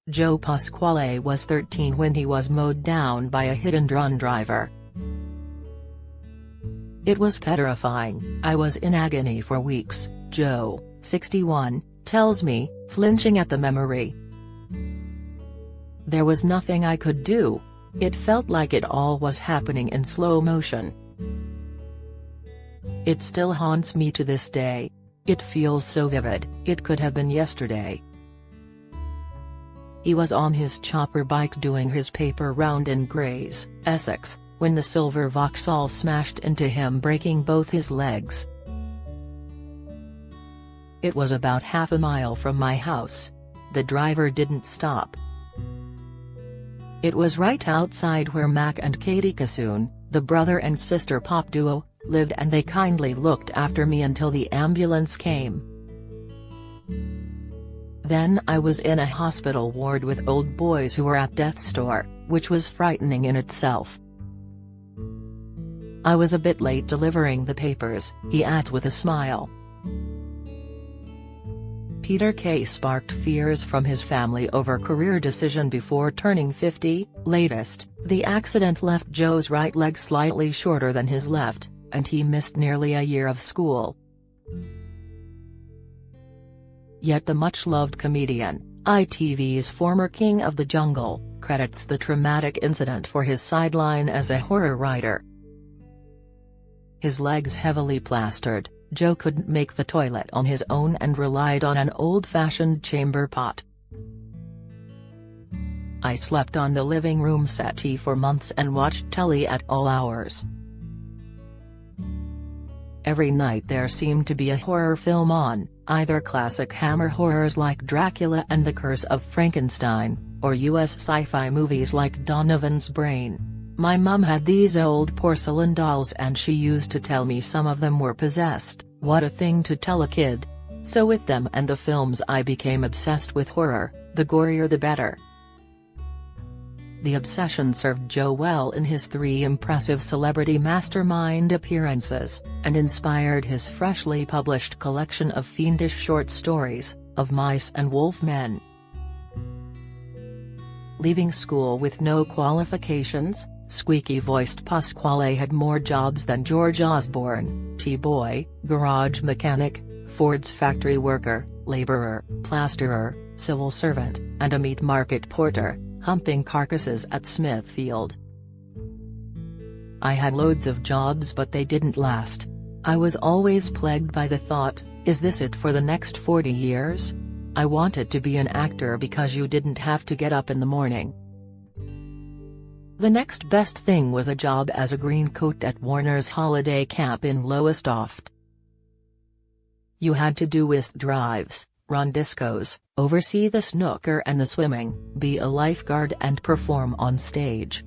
Joe Pasquale was 13 when he was mowed down by a hit-and-run driver. "It was petrifying. I was in agony for weeks," Joe, 61, tells me, flinching at the memory. "There was nothing I could do. It felt like it all was happening in slow motion. It still haunts me to this day. It feels so vivid, it could have been yesterday." He was on his chopper bike doing his paper round in Grays, Essex, when the silver Vauxhall smashed into him, breaking both his legs. "It was about half a mile from my house. The driver didn't stop. It was right outside where Mac and Katie Kassoon, the brother and sister pop duo, lived, and they kindly looked after me until the ambulance came. Then I was in a hospital ward with old boys who were at death's door, which was frightening in itself. I was a bit late delivering the papers," he adds with a smile. Peter Kay sparked fears from his family over career decision before turning 50. Latest, the accident left Joe's right leg slightly shorter than his left, and he missed nearly a year of school. Yet the much-loved comedian, ITV's former king of the jungle, credits the traumatic incident for his sideline as a horror writer. His legs heavily plastered, Joe couldn't make the toilet on his own and relied on an old-fashioned chamber pot. "I slept on the living room settee for months and watched telly at all hours. Every night there seemed to be a horror film on, either classic Hammer horrors like Dracula and the Curse of Frankenstein, or US sci-fi movies like Donovan's Brain. My mum had these old porcelain dolls and she used to tell me some of them were possessed. What a thing to tell a kid. So with them and the films I became obsessed with horror, the gorier the better." The obsession served Joe well in his 3 impressive Celebrity Mastermind appearances, and inspired his freshly published collection of fiendish short stories, Of Mice and Wolf Men. Leaving school with no qualifications, squeaky-voiced Pasquale had more jobs than George Osborne: tea-boy, garage mechanic, Ford's factory worker, laborer, plasterer, civil servant, and a meat market porter, humping carcasses at Smithfield. "I had loads of jobs but they didn't last. I was always plagued by the thought, is this it for the next 40 years? I wanted to be an actor because you didn't have to get up in the morning. The next best thing was a job as a greencoat at Warner's holiday camp in Lowestoft. You had to do whist drives, run discos, oversee the snooker and the swimming, be a lifeguard and perform on stage.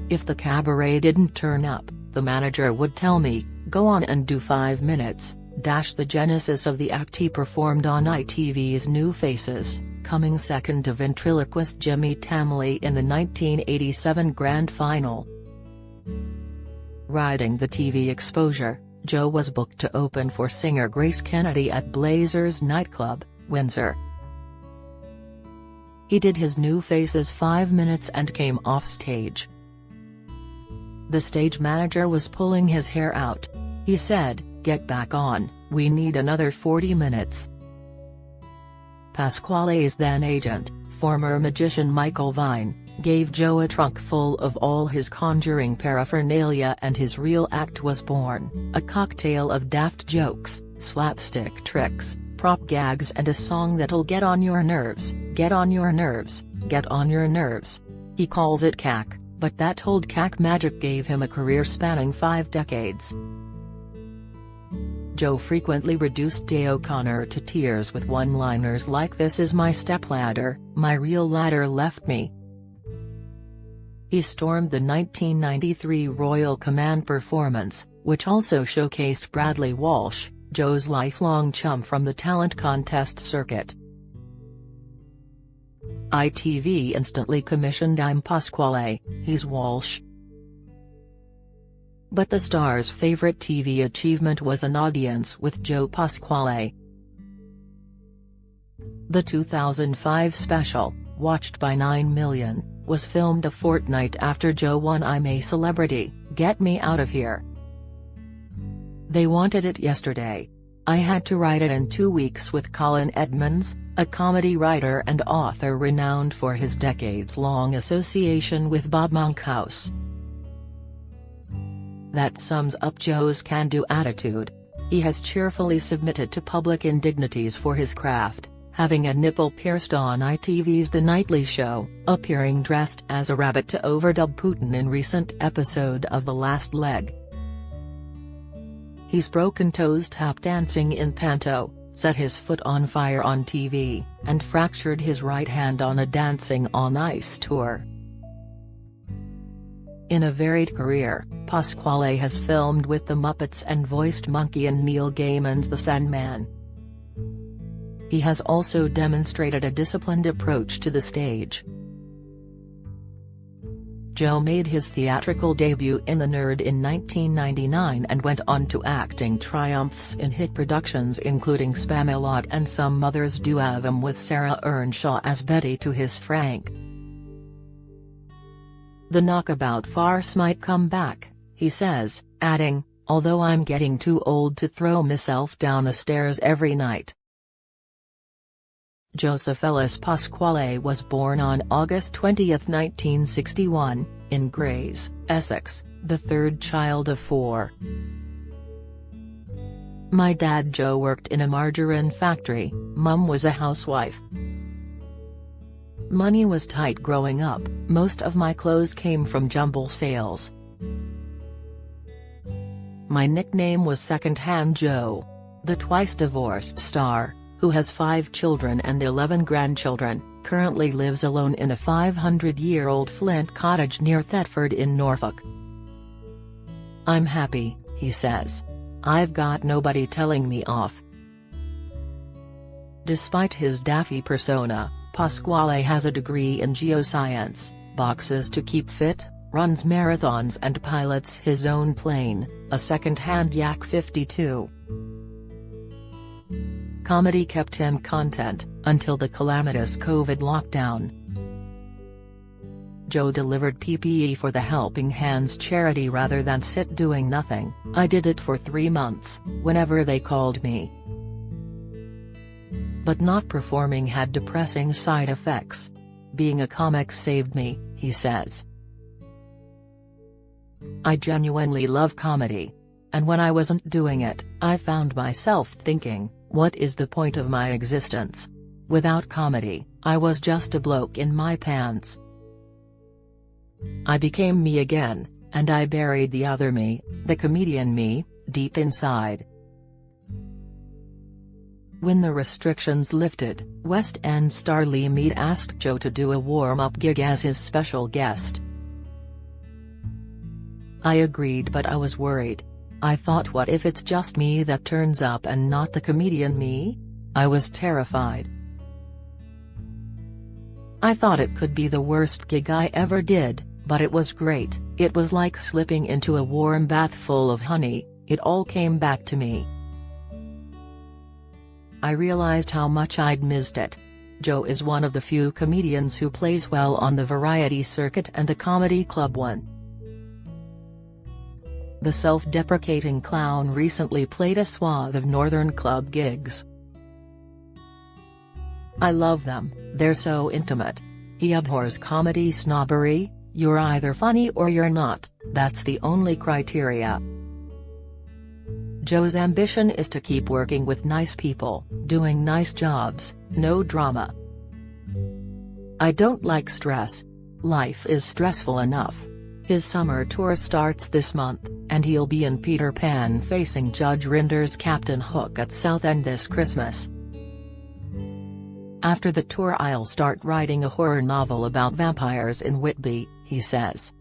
If the cabaret didn't turn up, the manager would tell me, go on and do 5 minutes." The genesis of the act he performed on ITV's New Faces, coming second to ventriloquist Jimmy Tamley in the 1987 Grand Final. Riding the TV exposure, Joe was booked to open for singer Grace Kennedy at Blazers nightclub, Windsor. He did his New Faces 5 minutes and came off stage. The stage manager was pulling his hair out. He said, "Get back on, we need another 40 minutes." Pasquale's then agent, former magician Michael Vine, gave Joe a trunk full of all his conjuring paraphernalia and his real act was born, a cocktail of daft jokes, slapstick tricks, prop gags and a song that'll get on your nerves, get on your nerves, get on your nerves. He calls it cack, but that old cack magic gave him a career spanning 5 decades. Joe frequently reduced Day O'Connor to tears with one-liners like "This is my stepladder, my real ladder left me." He stormed the 1993 Royal Command performance, which also showcased Bradley Walsh, Joe's lifelong chum from the talent contest circuit. ITV instantly commissioned "I'm Pasquale, he's Walsh." But the star's favorite TV achievement was an audience with Joe Pasquale. The 2005 special, watched by 9 million, was filmed a fortnight after Joe won I'm a Celebrity, Get Me Out of Here. They wanted it yesterday. I had to write it in 2 weeks with Colin Edmonds, a comedy writer and author renowned for his decades-long association with Bob Monkhouse. That sums up Joe's can-do attitude. He has cheerfully submitted to public indignities for his craft, having a nipple pierced on ITV's The Nightly Show, appearing dressed as a rabbit to overdub Putin in recent episode of The Last Leg. He's broken toes tap dancing in Panto, set his foot on fire on TV, and fractured his right hand on a Dancing on Ice tour. In a varied career, Pasquale has filmed with the Muppets and voiced Monkey in Neil Gaiman's The Sandman. He has also demonstrated a disciplined approach to the stage. Joe made his theatrical debut in The Nerd in 1999 and went on to acting triumphs in hit productions including Spamalot and Some Mothers Do Have 'Em with Sarah Earnshaw as Betty to his Frank. The knockabout farce might come back, he says, adding, although I'm getting too old to throw myself down the stairs every night. Joseph Ellis Pasquale was born on August 20, 1961, in Grays, Essex, the third child of 4. My dad Joe worked in a margarine factory, Mum was a housewife. Money was tight growing up, most of my clothes came from jumble sales. My nickname was Second-Hand Joe. The twice-divorced star, who has 5 children and 11 grandchildren, currently lives alone in a 500-year-old flint cottage near Thetford in Norfolk. I'm happy, he says. I've got nobody telling me off. Despite his daffy persona, Pasquale has a degree in geoscience, boxes to keep fit, runs marathons and pilots his own plane, a second-hand Yak 52. Comedy kept him content, until the calamitous COVID lockdown. Joe delivered PPE for the Helping Hands charity rather than sit doing nothing. I did it for 3 months, whenever they called me. But not performing had depressing side effects. Being a comic saved me, he says. I genuinely love comedy. And when I wasn't doing it, I found myself thinking, what is the point of my existence? Without comedy, I was just a bloke in my pants. I became me again, and I buried the other me, the comedian me, deep inside. When the restrictions lifted, West End star Lee Mead asked Joe to do a warm-up gig as his special guest. I agreed, but I was worried. I thought, what if it's just me that turns up and not the comedian me? I was terrified. I thought it could be the worst gig I ever did, but it was great. It was like slipping into a warm bath full of honey. It all came back to me. I realized how much I'd missed it. Joe is one of the few comedians who plays well on the variety circuit and the comedy club one. The self-deprecating clown recently played a swath of northern club gigs. I love them, they're so intimate. He abhors comedy snobbery, you're either funny or you're not, that's the only criteria. Joe's ambition is to keep working with nice people, doing nice jobs, no drama. I don't like stress. Life is stressful enough. His summer tour starts this month, and he'll be in Peter Pan facing Judge Rinder's Captain Hook at Southend this Christmas. After the tour I'll start writing a horror novel about vampires in Whitby, he says.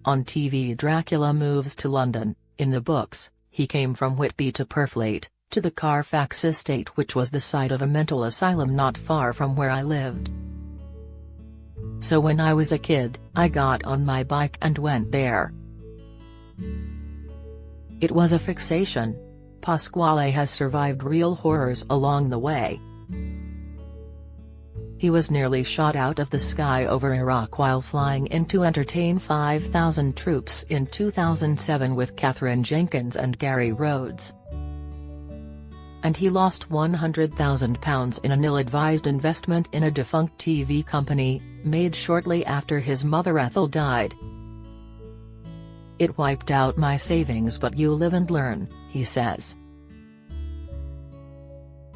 On TV Dracula moves to London. In the books, he came from Whitby to Purfleet, to the Carfax estate, which was the site of a mental asylum not far from where I lived. So when I was a kid, I got on my bike and went there. It was a fixation. Pasquale has survived real horrors along the way. He was nearly shot out of the sky over Iraq while flying in to entertain 5,000 troops in 2007 with Katherine Jenkins and Gary Rhodes. And he lost £100,000 in an ill-advised investment in a defunct TV company, made shortly after his mother Ethel died. "It wiped out my savings, but you live and learn," he says.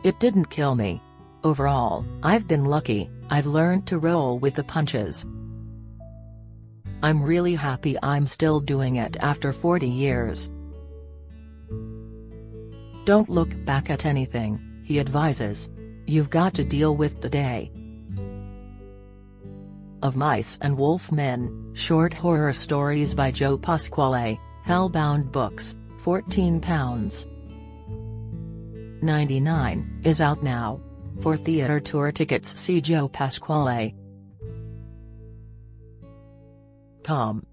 "It didn't kill me. Overall, I've been lucky. I've learned to roll with the punches. I'm really happy I'm still doing it after 40 years. Don't look back at anything," he advises. "You've got to deal with today." Of Mice and Wolf Men, short horror stories by Joe Pasquale, Hellbound Books, £14.99, is out now. For theater tour tickets see joepasquale.com.